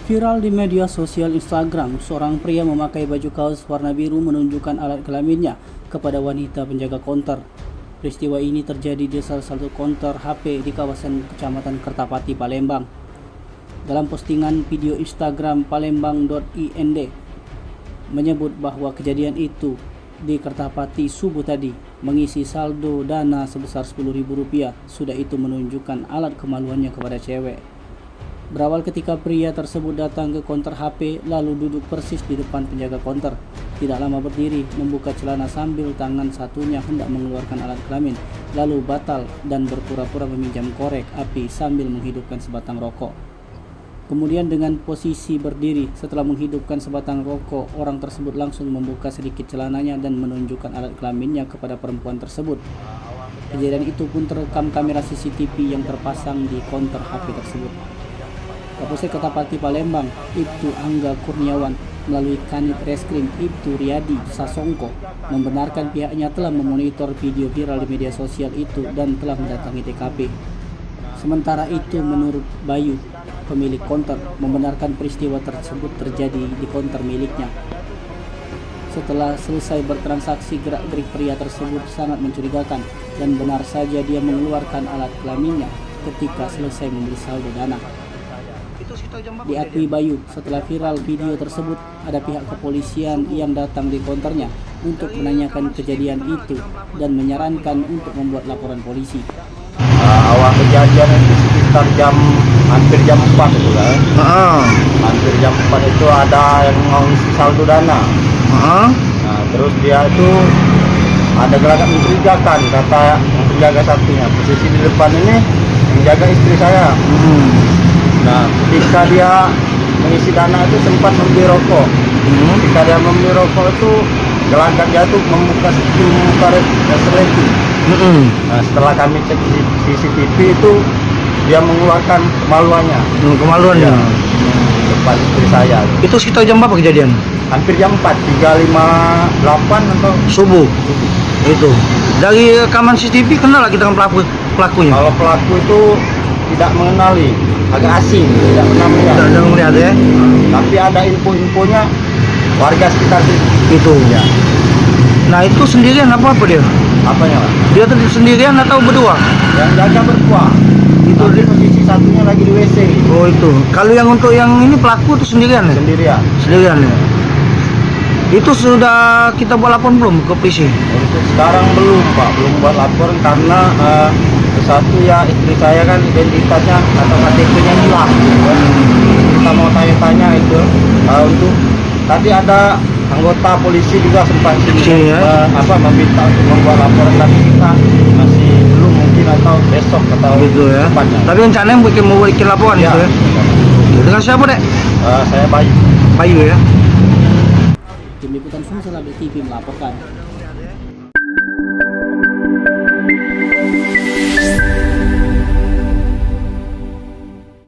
Viral di media sosial Instagram, seorang pria memakai baju kaos warna biru menunjukkan alat kelaminnya kepada wanita penjaga konter. Peristiwa ini terjadi di salah satu konter HP di kawasan Kecamatan Kertapati, Palembang. Dalam postingan video Instagram palembang.ind menyebut bahwa kejadian itu di Kertapati subuh tadi mengisi saldo dana sebesar Rp10.000. Sudah itu menunjukkan alat kemaluannya kepada cewek. Berawal ketika pria tersebut datang ke konter HP lalu duduk persis di depan penjaga konter. Tidak lama berdiri, membuka celana sambil tangan satunya hendak mengeluarkan alat kelamin, lalu batal dan berpura-pura meminjam korek api sambil menghidupkan sebatang rokok. Kemudian dengan posisi berdiri setelah menghidupkan sebatang rokok, orang tersebut langsung membuka sedikit celananya dan menunjukkan alat kelaminnya kepada perempuan tersebut. Kejadian itu pun terekam kamera CCTV yang terpasang di konter HP tersebut. Kapolsek Kertapati Palembang, Ibtu Angga Kurniawan, melalui Kanit Reskrim Ibtu Riyadi Sasongko, membenarkan pihaknya telah memonitor video viral di media sosial itu dan telah mendatangi TKP. Sementara itu, menurut Bayu, pemilik konter, membenarkan peristiwa tersebut terjadi di konter miliknya. Setelah selesai bertransaksi, gerak-gerik pria tersebut sangat mencurigakan dan benar saja dia mengeluarkan alat kelaminnya ketika selesai membeli saldo dana. Diakui Bayu, setelah viral video tersebut, ada pihak kepolisian yang datang di konternya untuk menanyakan kejadian itu dan menyarankan untuk membuat laporan polisi. Awal kejadian itu sekitar hampir jam 4 itu kan. Hampir jam 4 itu ada yang mau isi saldo dana. Nah, terus dia itu ada gelagat mencurigakan, kata yang penjaga satunya. Posisi di depan ini menjaga istri saya. Nah, ketika dia mengisi dana itu sempat membeli rokok. Ketika dia membeli rokok itu gelagat dia tuh membuka resleting. Nah, setelah kami cek CCTV itu dia mengeluarkan kemaluannya. Kemaluannya? Ya, depan istri saya. Itu sekitar jam berapa kejadian? Hampir jam 4, 3.58 atau subuh. Itu. Dari rekaman CCTV kenal lagi dengan pelakunya? Kalau pelaku itu tidak mengenali, agak asing, tidak pernah melihat. Tidak melihat ya? Tapi ada info-infonya warga sekitar itu. Ya. Nah, itu sendirian apa dia? Apanya, Pak? Dia tadi sendirian atau berdua? Yang jaga berdua. Itu di posisi satunya lagi di WC. Oh, itu. Kalau yang untuk yang ini pelaku itu sendirian ya? Sendirian. Sendirian ya. Itu sudah kita buat laporan belum ke polisi? Untuk sekarang belum, Pak. Belum buat laporan karena satu ya istri saya kan identitasnya atau KTP-nya hilang. Kita mau tanya-tanya itu untuk tadi ada anggota polisi juga sempat sini ya? Meminta untuk membuat laporan, tapi kita masih belum, mungkin atau besok atau gitu ya. depannya. Tapi rencananya mau bikin laporan ya, itu ya? Dengan siapa, Dek? Saya Bayu. Bayu ya. Tim Liputan Sumsel TV melaporkan.